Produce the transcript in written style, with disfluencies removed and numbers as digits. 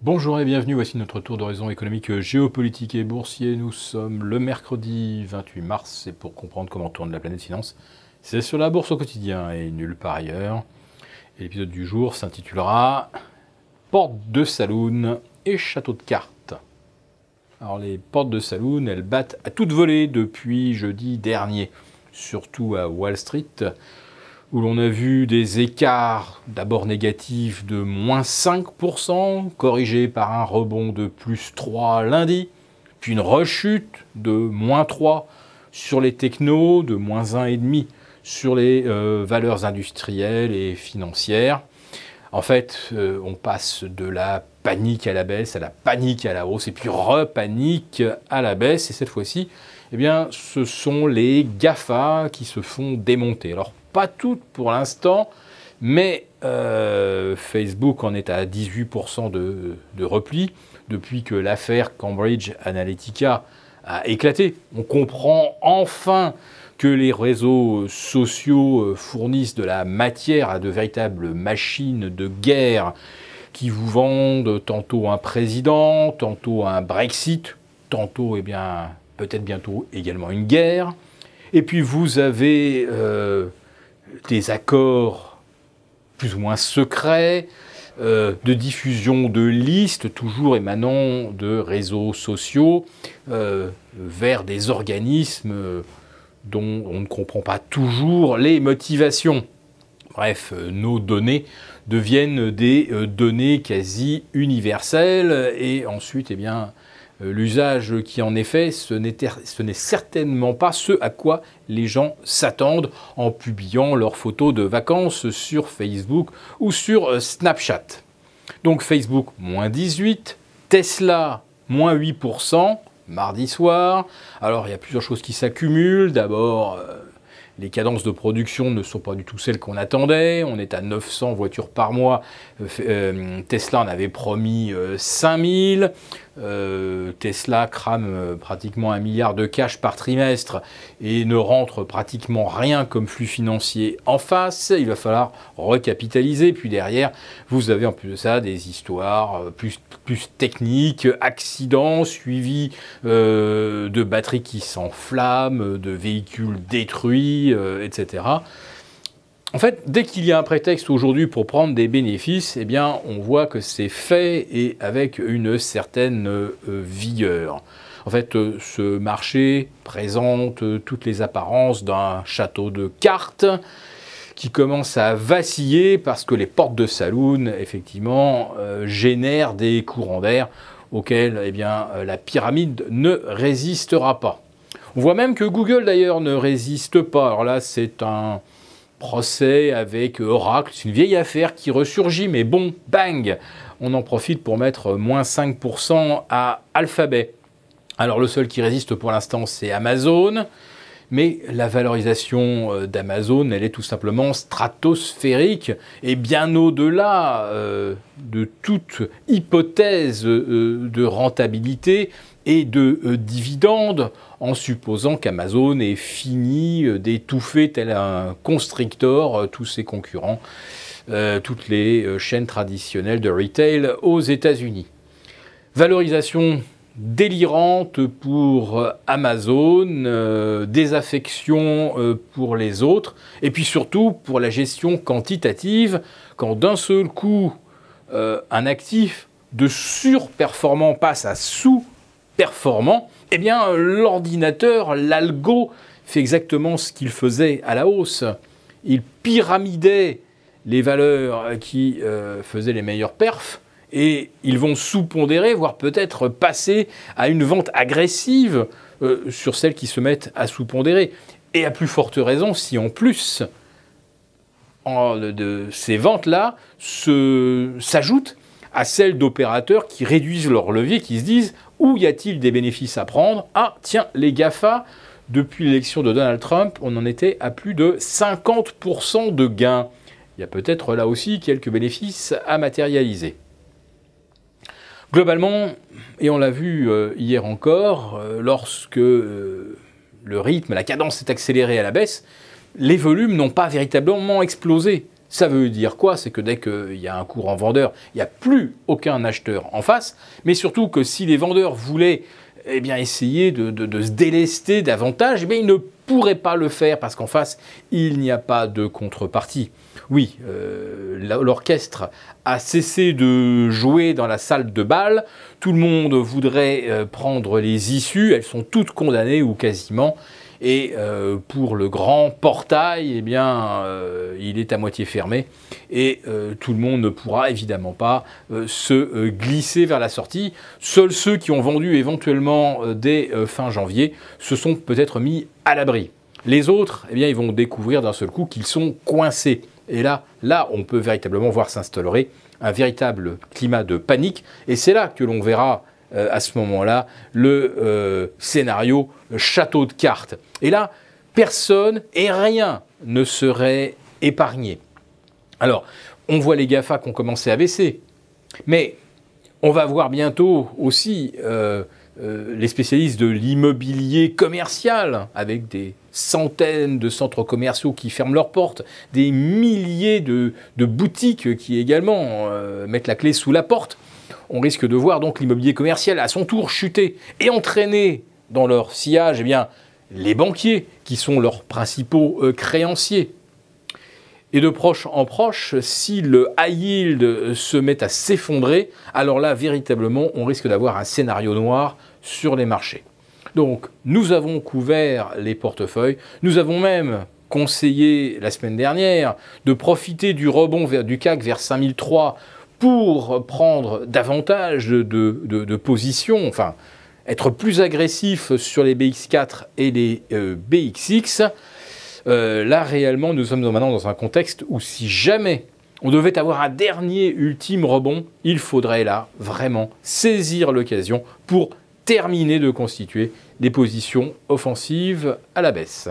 Bonjour et bienvenue, voici notre tour d'horizon économique, géopolitique et boursier. Nous sommes le mercredi 28 mars et pour comprendre comment tourne la planète finance, c'est sur la bourse au quotidien et nulle part ailleurs. Et l'épisode du jour s'intitulera Porte de saloon et château de cartes. Alors les portes de saloon, elles battent à toute volée depuis jeudi dernier, surtout à Wall Street, où l'on a vu des écarts d'abord négatifs de moins 5%, corrigés par un rebond de plus 3 lundi, puis une rechute de moins 3 sur les technos, de moins 1,5 sur les valeurs industrielles et financières. En fait, on passe de la panique à la baisse, à la panique à la hausse, et puis repanique à la baisse. Et cette fois-ci, eh bien, ce sont les GAFA qui se font démonter. Alors, pas toutes pour l'instant, mais Facebook en est à 18% de repli depuis que l'affaire Cambridge Analytica a éclaté. On comprend enfin que les réseaux sociaux fournissent de la matière à de véritables machines de guerre qui vous vendent tantôt un président, tantôt un Brexit, tantôt, eh bien, peut-être bientôt également une guerre. Et puis vous avez des accords plus ou moins secrets, de diffusion de listes, toujours émanant de réseaux sociaux, vers des organismes dont on ne comprend pas toujours les motivations. Bref, nos données deviennent des données quasi universelles et ensuite, eh bien, l'usage qui en est fait, ce n'est certainement pas ce à quoi les gens s'attendent en publiant leurs photos de vacances sur Facebook ou sur Snapchat. Donc Facebook, moins 18, Tesla, moins 8%, mardi soir. Alors il y a plusieurs choses qui s'accumulent. D'abord, les cadences de production ne sont pas du tout celles qu'on attendait. On est à 900 voitures par mois. Tesla en avait promis 5000. Tesla crame pratiquement 1 milliard de cash par trimestre et ne rentre pratiquement rien comme flux financier en face. Il va falloir recapitaliser. Puis derrière, vous avez en plus de ça des histoires plus techniques, accidents suivis de batteries qui s'enflamment, de véhicules détruits, etc. En fait, dès qu'il y a un prétexte aujourd'hui pour prendre des bénéfices, eh bien, on voit que c'est fait et avec une certaine vigueur. En fait, ce marché présente toutes les apparences d'un château de cartes qui commence à vaciller parce que les portes de saloon, effectivement, génèrent des courants d'air auxquels, eh bien, la pyramide ne résistera pas. On voit même que Google, d'ailleurs, ne résiste pas. Alors là, c'est un procès avec Oracle, c'est une vieille affaire qui ressurgit, mais bon, bang, on en profite pour mettre moins 5% à Alphabet. Alors le seul qui résiste pour l'instant, c'est Amazon, mais la valorisation d'Amazon, elle est tout simplement stratosphérique et bien au-delà de toute hypothèse de rentabilité et de dividendes, en supposant qu'Amazon ait fini d'étouffer tel un constrictor tous ses concurrents, toutes les chaînes traditionnelles de retail aux États-Unis. Valorisation délirante pour Amazon, désaffection pour les autres, et puis surtout pour la gestion quantitative, quand d'un seul coup, un actif de surperformant passe à sous-performant, eh bien l'ordinateur, l'algo, fait exactement ce qu'il faisait à la hausse. Il pyramidait les valeurs qui faisaient les meilleurs perfs, et ils vont sous-pondérer, voire peut-être passer à une vente agressive sur celles qui se mettent à sous-pondérer. Et à plus forte raison si en plus de ces ventes-là s'ajoutent à celles d'opérateurs qui réduisent leur levier, qui se disent « Où y a-t-il des bénéfices à prendre ?» Ah, tiens, les GAFA, depuis l'élection de Donald Trump, on en était à plus de 50% de gains. Il y a peut-être là aussi quelques bénéfices à matérialiser. Globalement, et on l'a vu hier encore, lorsque le rythme, la cadence s'est accélérée à la baisse, les volumes n'ont pas véritablement explosé. Ça veut dire quoi? C'est que dès qu'il y a un courant vendeur, il n'y a plus aucun acheteur en face, mais surtout que si les vendeurs voulaient essayer de se délester davantage, ils ne pourraient pas le faire parce qu'en face, il n'y a pas de contrepartie. Oui, l'orchestre a cessé de jouer dans la salle de bal, tout le monde voudrait prendre les issues, elles sont toutes condamnées ou quasiment. Et pour le grand portail, il est à moitié fermé et tout le monde ne pourra évidemment pas se glisser vers la sortie. Seuls ceux qui ont vendu éventuellement dès fin janvier se sont peut-être mis à l'abri. Les autres, ils vont découvrir d'un seul coup qu'ils sont coincés. Et là, on peut véritablement voir s'installer un véritable climat de panique. Et c'est là que l'on verra à ce moment-là le scénario château de cartes. Et là, personne et rien ne serait épargné. Alors, on voit les GAFA qui ont commencé à baisser, mais on va voir bientôt aussi les spécialistes de l'immobilier commercial, avec des centaines de centres commerciaux qui ferment leurs portes, des milliers de boutiques qui également mettent la clé sous la porte. On risque de voir donc l'immobilier commercial à son tour chuter et entraîner dans leur sillage les banquiers qui sont leurs principaux créanciers. Et de proche en proche, si le high yield se met à s'effondrer, alors là, véritablement, on risque d'avoir un scénario noir sur les marchés. Donc, nous avons couvert les portefeuilles. Nous avons même conseillé la semaine dernière de profiter du rebond du CAC vers 5003 pour prendre davantage de positions, enfin, être plus agressif sur les BX4 et les BXX. Là, réellement, nous sommes maintenant dans un contexte où si jamais on devait avoir un dernier ultime rebond, il faudrait là vraiment saisir l'occasion pour terminer de constituer des positions offensives à la baisse.